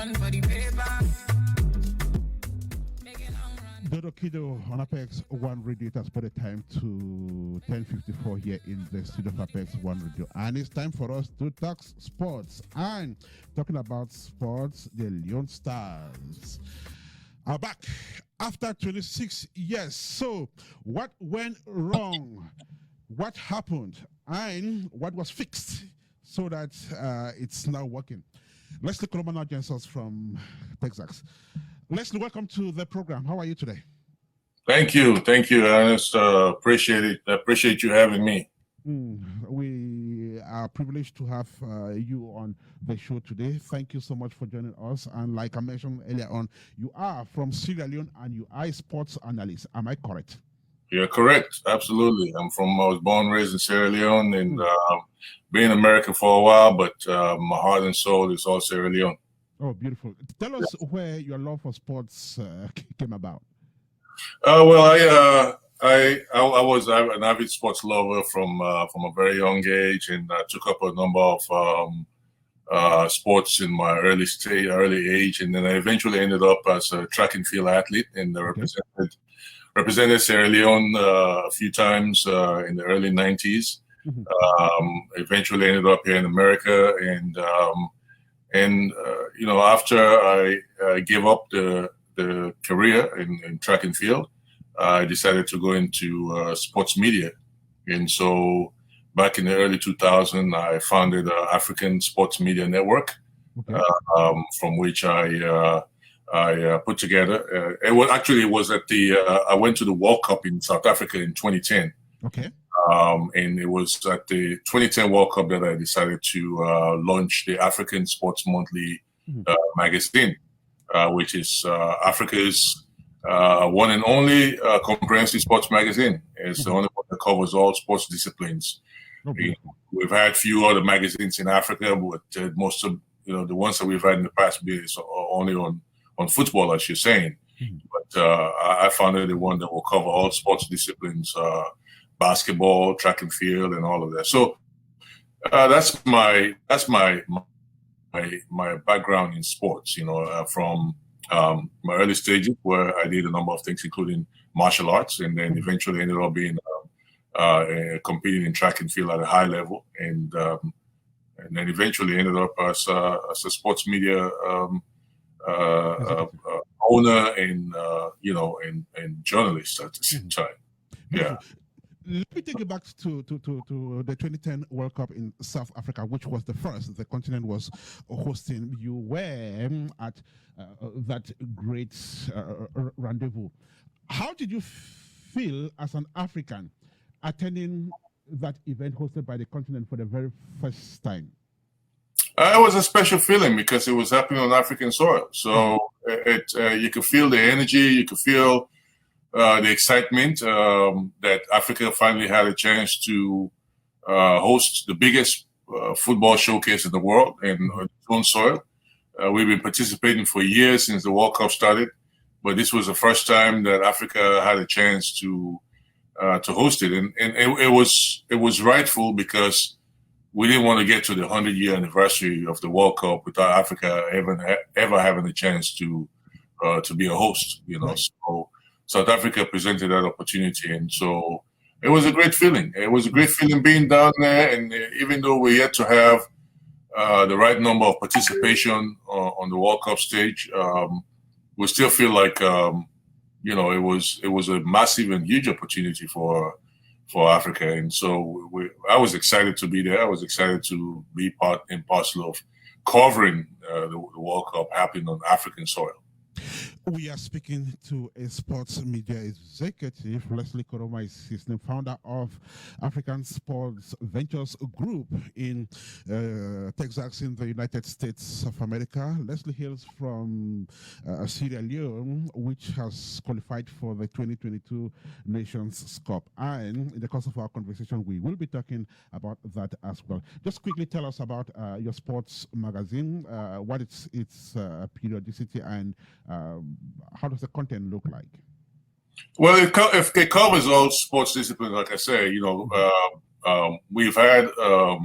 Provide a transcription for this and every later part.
run for the paper. Dodo Kido on Apex One Radio. It has put a time to 10:54 here in the studio of Apex One Radio. And it's time for us to talk sports. And talking about sports, the Leone Stars are back after 26 years. So, what went wrong? What happened? And what was fixed so that it's now working? Leslie Koroma now joins us from Texas. Leslie, welcome to the program. How are you today? Thank you, Ernest. Appreciate it. Appreciate you having me. We are privileged to have you on the show today. Thank you so much for joining us. And like I mentioned earlier on, you are from Sierra Leone and you are a sports analyst. Am I correct? You're correct. Absolutely. I was born and raised in Sierra Leone and been in America for a while, but my heart and soul is all Sierra Leone. Oh, beautiful. Tell us where your love for sports came about. Well, I was an avid sports lover from a very young age, and I took up a number of sports in my early age, and then I eventually ended up as a track and field athlete and represented Sierra Leone a few times in the early 90s. Eventually ended up here in America, and after I gave up the career in track and field, I decided to go into sports media. And so back in the early 2000s, I founded African Sports Media Network, from which I put together. It was at I went to the World Cup in South Africa in 2010. Okay. And it was at the 2010 World Cup that I decided to launch the African Sports Monthly magazine, which is Africa's one and only comprehensive sports magazine. It's the only one that covers all sports disciplines. We've had few other magazines in Africa, but most of the ones that we've had in the past is only on football, as you're saying. But I founded the one that will cover all sports disciplines. Basketball, track and field, and all of that. So that's my background in sports. From my early stages, where I did a number of things, including martial arts, and then eventually ended up being competing in track and field at a high level, and then eventually ended up as a sports media owner and journalist at the same time. Yeah. Let me take you back to the 2010 World Cup in South Africa, which was the first the continent was hosting. You were at that great rendezvous. How did you feel as an African attending that event hosted by the continent for the very first time? It was a special feeling because it was happening on African soil. So you could feel the energy, you could feel the excitement that Africa finally had a chance to host the biggest football showcase in the world and on its own soil. We've been participating for years since the World Cup started, but this was the first time that Africa had a chance to host it, and it was rightful because we didn't want to get to the 100-year anniversary of the World Cup without Africa ever having a chance to be a host. Right. So South Africa presented that opportunity, and so it was a great feeling. It was a great feeling being down there, and even though we're yet to have the right number of participation on the World Cup stage, we still feel like it was a massive and huge opportunity for Africa, and so I was excited to be there. I was excited to be part and parcel of covering the World Cup happening on African soil. We are speaking to a sports media executive. Leslie Koroma is his name, founder of African Sports Ventures Group in Texas in the United States of America. Leslie hails from Sierra Leone, which has qualified for the 2022 Nations Cup. And in the course of our conversation, we will be talking about that as well. Just quickly tell us about your sports magazine, what its periodicity, and how does the content look like? Well, it covers all sports disciplines. Like I say, we've had a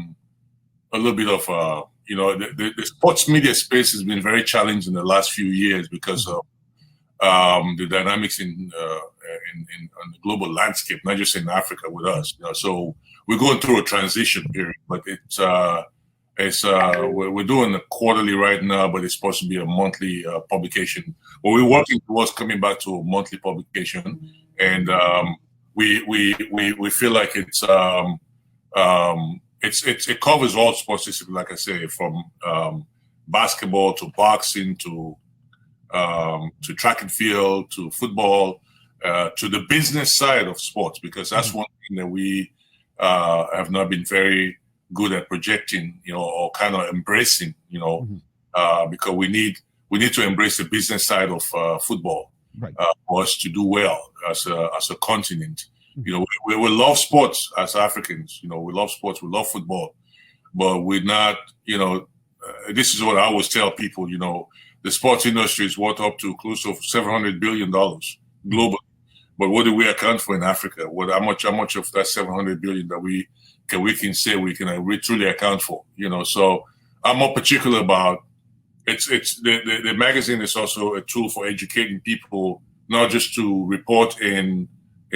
little bit of the sports media space has been very challenged in the last few years because of the dynamics on the global landscape, not just in Africa with us. So we're going through a transition period, but we're doing a quarterly right now, but it's supposed to be a monthly publication. But we're working towards coming back to a monthly publication, and we feel like it covers all sports disciplines, like I say, from basketball to boxing to track and field to football to the business side of sports, because that's one thing that we have not been very good at projecting, or kind of embracing, because we need to embrace the business side of football, right, for us to do well as a continent. We love sports as Africans. We love sports, we love football, but we're not. This is what I always tell people. The sports industry is worth up to close to $700 billion globally. But what do we account for in Africa? How much of that $700 billion that we can say we can truly account for? So I'm more particular about the magazine is also a tool for educating people, not just to report and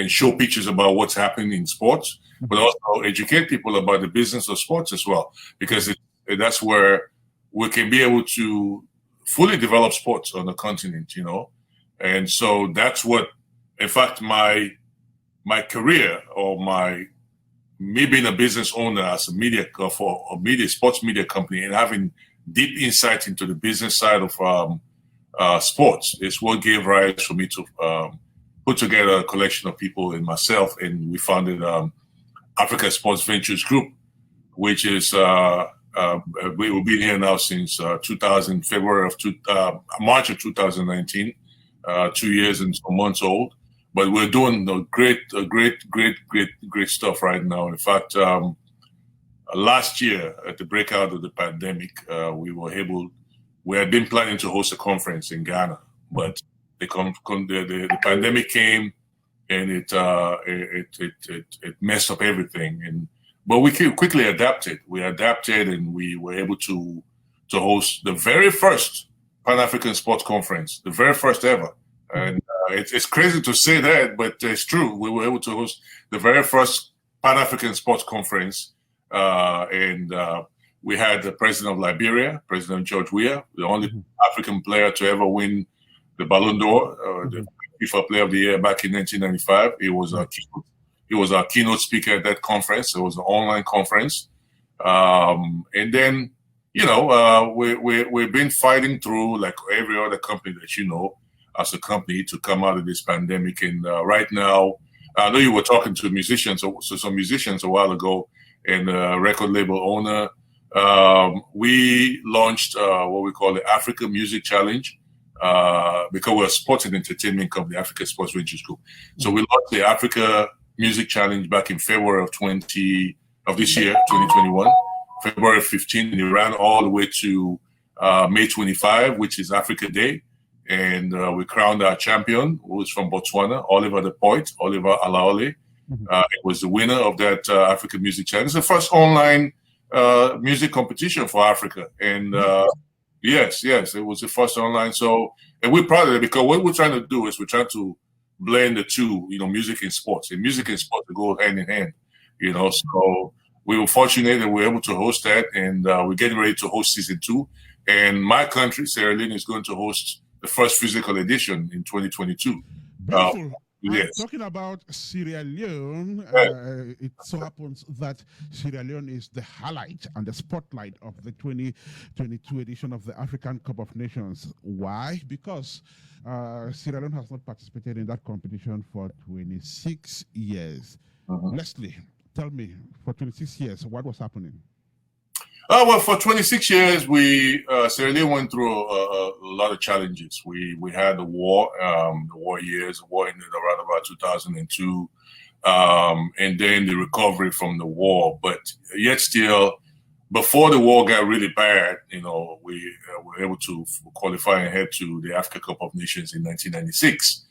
show pictures about what's happening in sports, but also educate people about the business of sports as well, because that's where we can be able to fully develop sports on the continent, and so that's what, in fact, my career or me being a business owner as a sports media company and having deep insight into the business side of sports is what gave rise for me to put together a collection of people and myself, and we founded Africa Sports Ventures Group, which is we've been here now since March of 2019, 2 years and some months old. But we're doing great stuff right now. In fact, last year at the breakout of the pandemic, we had been planning to host a conference in Ghana, but the pandemic came and it messed up everything. But we quickly adapted. We adapted, and we were able to host the very first Pan-African Sports Conference, the very first ever. And it's crazy to say that, but it's true. We were able to host the very first Pan-African Sports Conference, and we had the president of Liberia, President George Weah, the only African player to ever win the Ballon d'Or, the FIFA Player of the Year back in 1995. He was our keynote speaker at that conference. It was an online conference. And then, we've been fighting through, like every other company that as a company, to come out of this pandemic. And right now, I know you were talking to musicians, some musicians a while ago, and record label owner. We launched what we call the Africa Music Challenge, because we're a sports and entertainment company, Africa Sports Ventures Group. So we launched the Africa Music Challenge back in February of this year, 2021, February 15, and it ran all the way to May 25, which is Africa Day. And we crowned our champion, who was from Botswana, Oliver Alaole. It was the winner of that Africa Music Challenge. It's the first online music competition for Africa. And yes, it was the first online. So, and we're proud of it, because what we're trying to do is we're trying to blend the two, music and sports. And music and sports go hand in hand, So we were fortunate that we were able to host that, and we're getting ready to host season 2. And my country, Sierra Leone, is going to host the first physical edition in 2022. Yes. Talking about Sierra Leone, it so happens that Sierra Leone is the highlight and the spotlight of the 2022 edition of the African Cup of Nations. Why? Because Sierra Leone has not participated in that competition for 26 years. Leslie, tell me, for 26 years, what was happening? Well, for 26 years, Sierra Leone went through a lot of challenges. We had the war years. The war ended around about 2002, and then the recovery from the war. But yet still, before the war got really bad, we were able to qualify and head to the Africa Cup of Nations in 1996,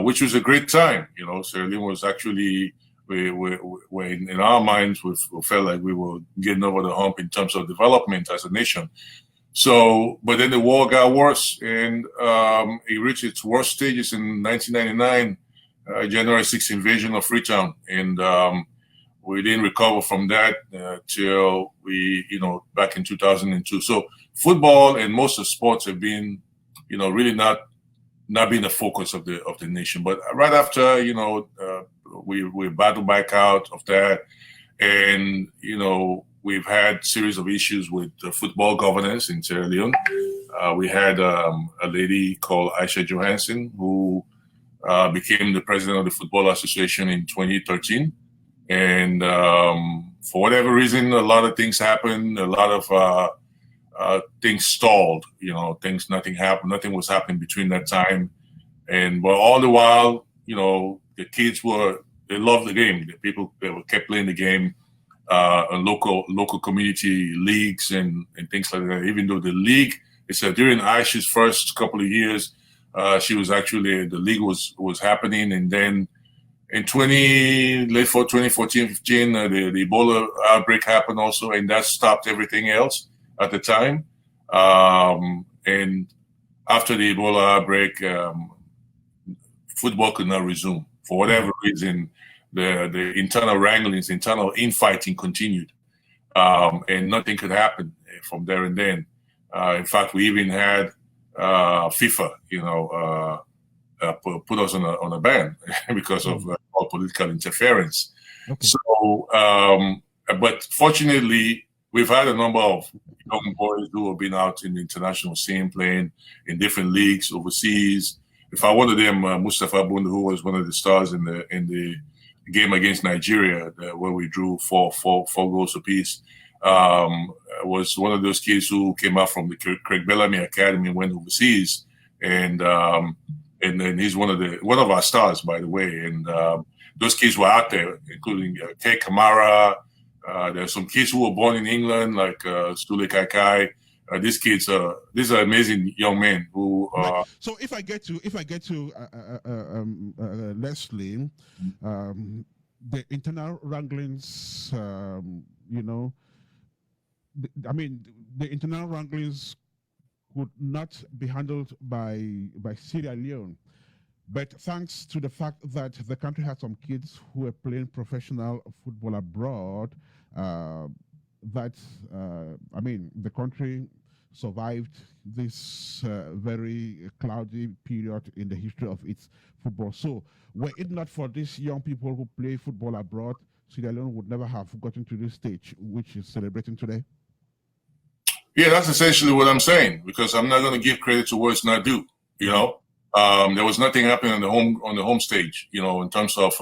which was a great time. Sierra Leone was actually we in our minds, we felt like we were getting over the hump in terms of development as a nation. So, but then the war got worse, and it reached its worst stages in 1999, January 6th invasion of Freetown, and we didn't recover from that till we, back in 2002. So, football and most of sports have been, really not been the focus of the nation. But right after, we battled back out of that, and we've had series of issues with football governance in Sierra Leone. We had a lady called Aisha Johansson who became the president of the Football Association in 2013. And for whatever reason, a lot of things happened. A lot of things stalled. Nothing happened. Nothing was happening between that time. But all the while, the kids they loved the game. The people kept playing the game. On local community leagues and things like that. Even though the league, it's during Aisha's first couple of years, she was actually, the league was happening, and then in 2014, 15, the Ebola outbreak happened also, and that stopped everything else at the time. And after the Ebola outbreak, football could not resume for whatever reason. The internal wranglings, internal infighting continued, and nothing could happen from there and then. In fact, we even had FIFA, put us on a ban because of all political interference. Okay. So, but fortunately, we've had a number of young boys who have been out in the international scene playing in different leagues overseas. If I one of them, Mustafa Bundu, who was one of the stars in the game against Nigeria, where we drew four goals apiece, was one of those kids who came out from the Craig Bellamy Academy and went overseas, and he's one of our stars, by the way. And those kids were out there, including Kay Kamara. There's some kids who were born in England, like Stule Kaikai. These are amazing young men who. Right. So if I get to Leslie, the internal wranglings, the internal wranglings could not be handled by Sierra Leone, but thanks to the fact that the country had some kids who were playing professional football abroad, the country survived this very cloudy period in the history of its football. So, were it not for these young people who play football abroad, Sierra Leone would never have gotten to this stage, which is celebrating today. Yeah, that's essentially what I'm saying, because I'm not going to give credit to where it's not due. There was nothing happening on the home stage, in terms of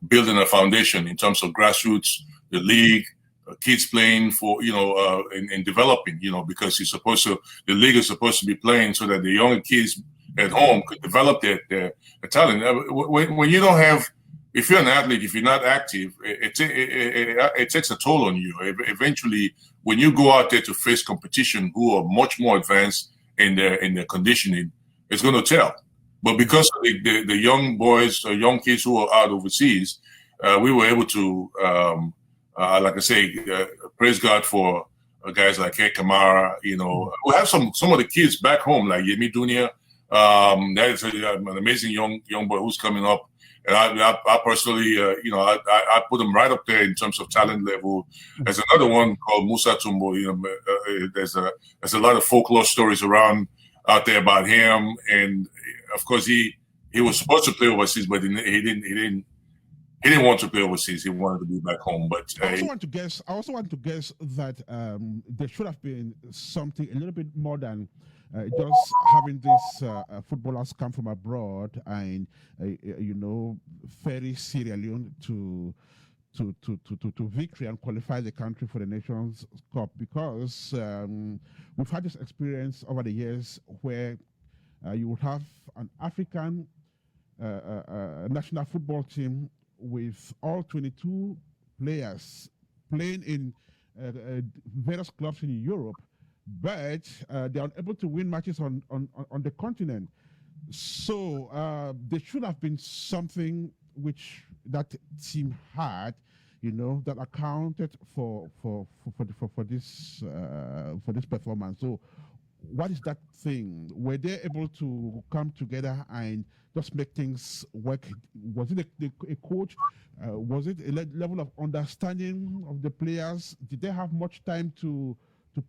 building a foundation, in terms of grassroots, the league, kids playing for, and developing, because the league is supposed to be playing so that the young kids at home could develop their talent. When you don't have, if you're an athlete, if you're not active, it takes a toll on you. Eventually, when you go out there to face competition who are much more advanced in their conditioning, it's going to tell. But because of the young boys, young kids who are out overseas, we were able to, like I say, praise God for guys like Kay Kamara. We have some of the kids back home, like Yemi Dunia. That is an amazing young boy who's coming up. And I personally, I put him right up there in terms of talent level. There's another one called Musa Tumbo. There's a lot of folklore stories around out there about him. And of course, he was supposed to play overseas, but he didn't want to play overseas. He wanted to be back home. But I also want to guess that there should have been something a little bit more than just having these footballers come from abroad and ferry Sierra Leone to victory and qualify the country for the Nations Cup, because we've had this experience over the years where you would have an African national football team with all 22 players playing in various clubs in Europe, but they are unable to win matches on the continent. So there should have been something which that team had, that accounted for this performance. So, what is that thing? Were they able to come together and just make things work? Was it a coach? Was it a level of understanding of the players? Did they have much time to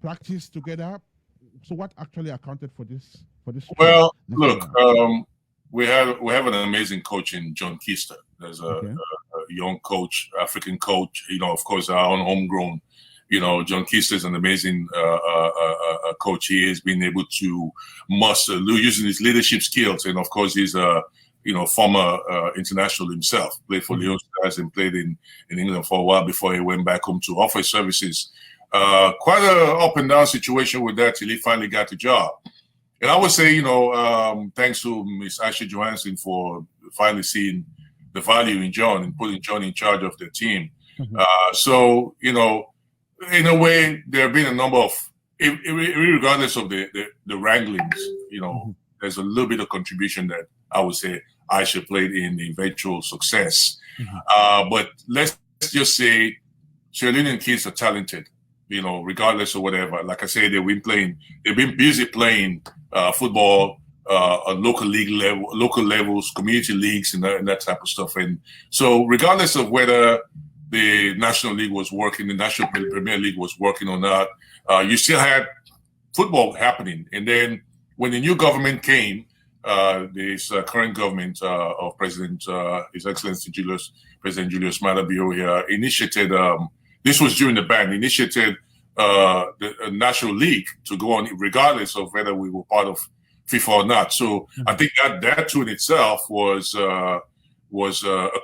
practice together? So, what actually accounted for this? Well, look, we have an amazing coach in John Keister. There's a young coach, African coach. Of course, our own homegrown. John Keister is an amazing coach. He has been able to muster using his leadership skills, and of course, he's a former international himself. Played for Leone Stars and played in England for a while before he went back home to offer services. Quite a up and down situation with that till he finally got the job. And I would say, thanks to Miss Asha Johansson for finally seeing the value in John and putting John in charge of the team. So, in a way, there have been a number of, regardless of the wranglings, there's a little bit of contribution that I would say Aisha played in the eventual success. But let's just say Sierra Leonean kids are talented, regardless of whatever. Like I said, they've been busy playing football on local levels, community leagues, and that type of stuff. And so regardless of whether the National League was working, the National Premier League was working or not, you still had football happening. And then when the new government came, this current government of President, His Excellency President Julius Maada Bio here initiated, this was during the ban, initiated the National League to go on regardless of whether we were part of FIFA or not. So I think that too in itself was a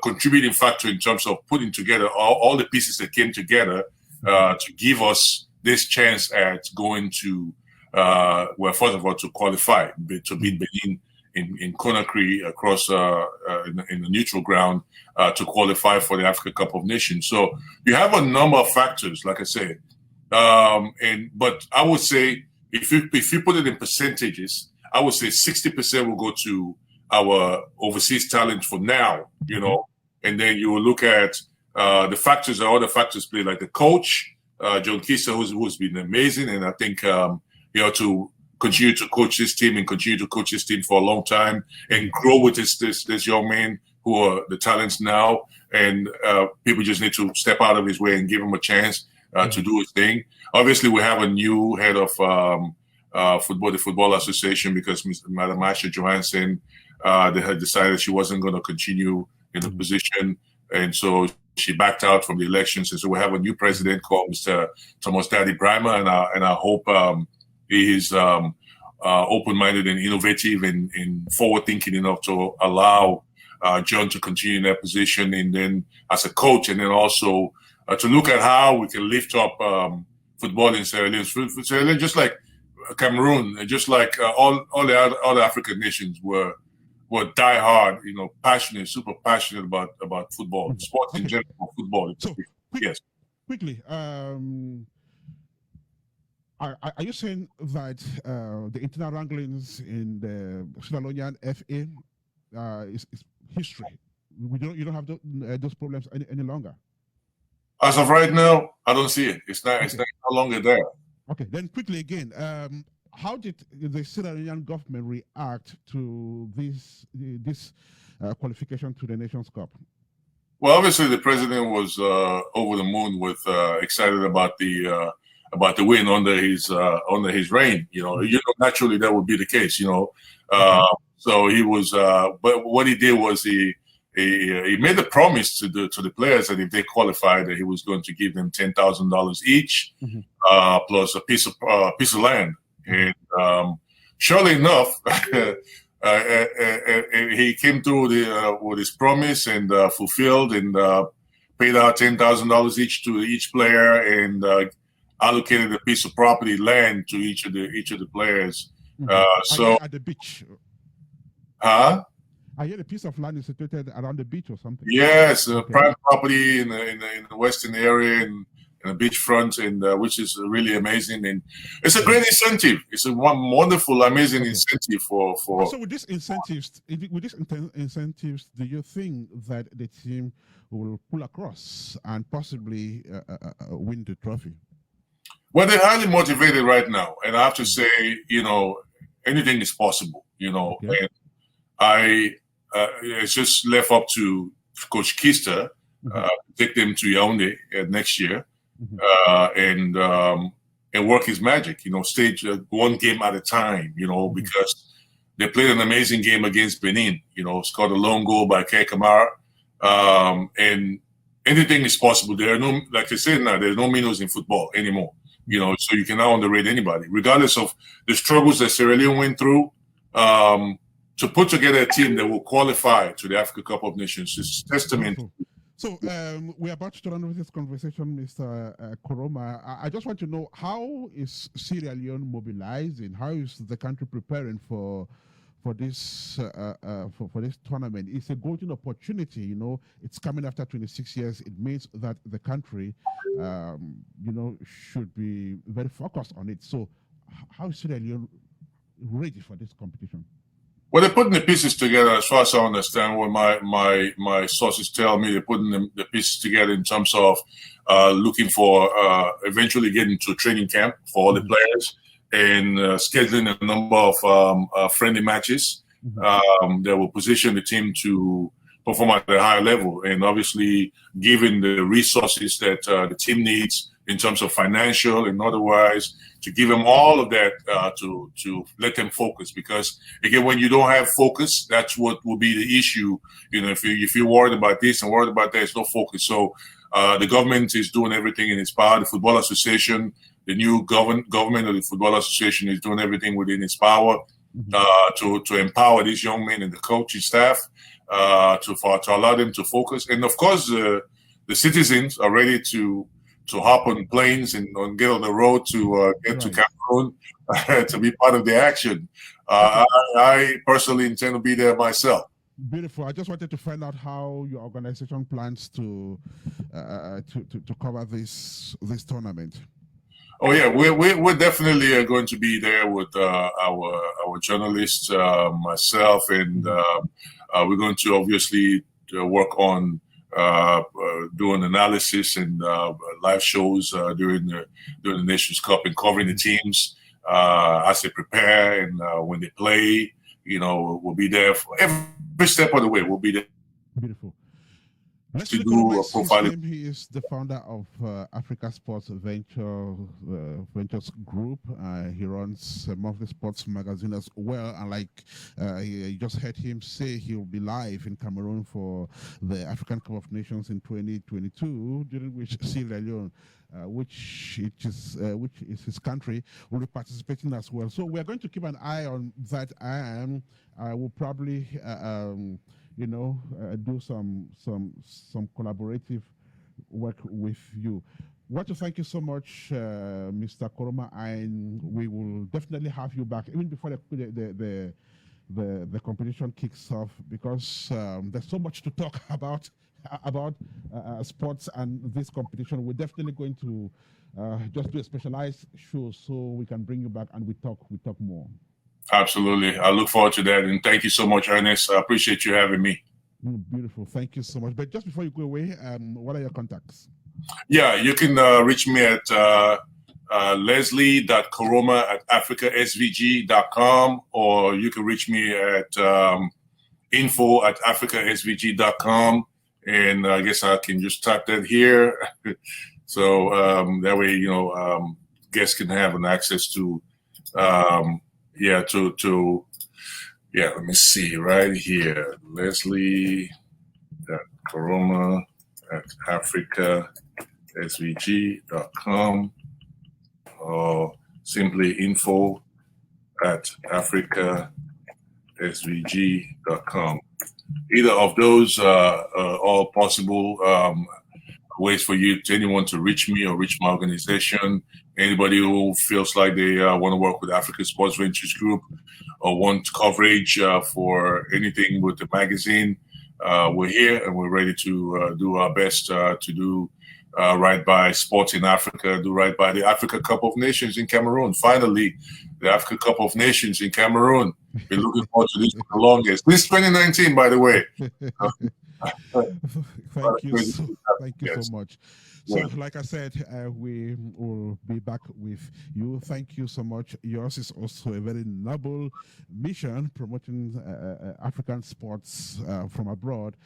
contributing factor in terms of putting together all the pieces that came together to give us this chance at going to, first of all, to qualify, to beat Benin in Conakry across in the neutral ground to qualify for the Africa Cup of Nations. So you have a number of factors, like I said. But I would say if you put it in percentages, I would say 60% will go to our overseas talent for now, and then you will look at the factors, or other factors play, like the coach, John Keister, who's been amazing, and I think to continue to coach this team and continue to coach this team for a long time and grow with this young man who are the talents now, and people just need to step out of his way and give him a chance to do his thing. Obviously, we have a new head of the Football Association, because Madam Asha Johansson, they had decided she wasn't going to continue in the position, and so she backed out from the elections. And so we have a new president called Mr. Thomas Daddy Brima, and I hope he is open-minded and innovative and forward-thinking enough to allow John to continue in that position, and then as a coach, and then also to look at how we can lift up football in Sierra Leone. Sierra Leone, just like Cameroon, just like all the other African nations were diehard, passionate, super passionate about football, sports in general, football. So, yes. Quickly, are you saying that the internal wranglings in the Sierra Leonean FA is history? You don't have those problems any longer? As of right now, I don't see it. It's not no longer there. Okay, then quickly again, how did the Sierra Leonean government react to this qualification to the Nations Cup? Well, obviously the president was over the moon with excited about the win under his reign. Naturally that would be the case. So he was, but what he did was he made a promise to the players that if they qualified, that he was going to give them $10,000 each, plus a piece of land. And surely enough, he came through with his promise and fulfilled, and paid out $10,000 each to each player, and allocated a piece of property, land, to each of the players. So at the beach. Huh? I hear a piece of land is situated around the beach or something. Yes, prime property in the western area, and and a beachfront, and which is really amazing. And it's a great incentive. It's a wonderful, amazing incentive for. So with these incentives, do you think that the team will pull across and possibly win the trophy? Well, they're highly motivated right now, and I have to say, anything is possible. And it's just left up to Coach Kista take them to Yaoundé next year, and work his magic. Stage one game at a time. Because they played an amazing game against Benin. Scored a lone goal by Kay Kamara, and anything is possible. There are no, like I said now, there's no minnows in football anymore. So you can now underrate anybody, regardless of the struggles that Sierra Leone went through. To put together a team that will qualify to the Africa Cup of Nations is testament. So we're about to run with this conversation, Mr. Koroma. I just want to know, how is Sierra Leone mobilizing? How is the country preparing for this tournament? It's a golden opportunity. It's coming after 26 years. It means that the country, should be very focused on it. So, how is Sierra Leone ready for this competition? Well, they're putting the pieces together, as far as I understand. What my sources tell me, they're putting the pieces together in terms of looking for eventually getting to a training camp for all the players, and scheduling a number of friendly matches that will position the team to perform at a higher level. And obviously, given the resources that the team needs in terms of financial and otherwise, to give them all of that to let them focus. Because again, when you don't have focus, that's what will be the issue. If you're worried about this and worried about that, it's no focus. So the government is doing everything in its power. The Football Association, the new government of the Football Association, is doing everything within its power to empower these young men and the coaching staff to allow them to focus. And of course, the citizens are ready to hop on planes and get on the road to get to Cameroon to be part of the action. I personally intend to be there myself. Beautiful. I just wanted to find out how your organization plans to cover this tournament. Oh yeah, we're definitely going to be there with our journalists, myself, and we're going to obviously work on doing analysis and live shows during the Nations Cup and covering the teams as they prepare and when they play. We'll be there for every step of the way. We'll be there. Beautiful. Let's to do profiling. He is the founder of Africa Sports Ventures Group. He runs a monthly sports magazine as well. And like you just heard him say, he'll be live in Cameroon for the African Cup of Nations in 2022, during which Sierra Leone, which is his country, will be participating as well. So we're going to keep an eye on that, and I will probably do some collaborative work with you. I want to thank you so much, Mr. Koroma, and we will definitely have you back even before the competition kicks off, because there's so much to talk about sports and this competition. We're definitely going to just do a specialized show so we can bring you back and we talk more. Absolutely. I look forward to that. And thank you so much, Ernest. I appreciate you having me. Beautiful. Thank you so much. But just before you go away, what are your contacts? Yeah, you can reach me at leslie.koroma@africasvg.com, or you can reach me at info@africasvg.com. And I guess I can just type that here. So that way, guests can have an access to let me see right here, leslie.koroma@africasvg.com, or simply info@africasvg.com. Either of those are all possible ways for anyone to reach me or reach my organization. Anybody who feels like they want to work with Africa Sports Ventures Group or want coverage for anything with the magazine, we're here and we're ready to do our best to do right by sports in Africa, do right by the Africa Cup of Nations in Cameroon. Finally, the Africa Cup of Nations in Cameroon. Been looking forward to this for the longest. This 2019, by the way. Thank you so much. So, like I said, we will be back with you. Thank you so much. Yours is also a very noble mission, promoting African sports from abroad.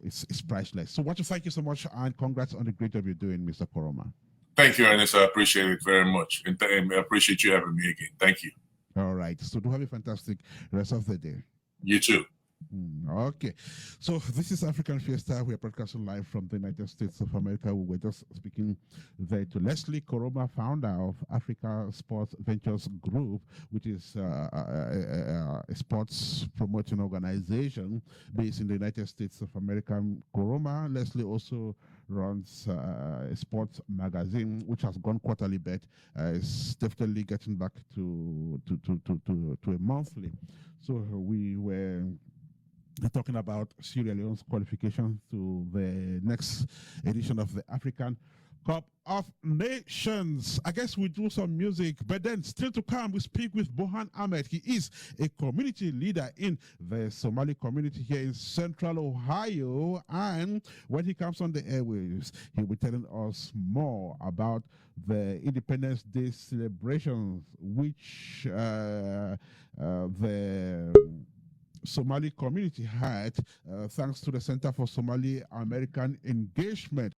It's priceless. So, I want to thank you so much, and congrats on the great job you're doing, Mr. Koroma. Thank you, Ernest. I appreciate it very much, and I appreciate you having me again. Thank you. All right. So, do have a fantastic rest of the day. You too. Okay, so this is African Fiesta. We are broadcasting live from the United States of America. We were just speaking there to Leslie Koroma, founder of Africa Sports Ventures Group, which is a sports promoting organization based in the United States of America. Koroma, Leslie also runs a sports magazine, which has gone quarterly, but is definitely getting back to a monthly. So we were talking about Sierra Leone's qualification to the next edition of the African Cup of Nations. I guess we do some music, but then still to come, we speak with Bohan Ahmed. He is a community leader in the Somali community here in Central Ohio. And when he comes on the airwaves, he'll be telling us more about the Independence Day celebrations, which the Somali community had, thanks to the Center for Somali American Engagement.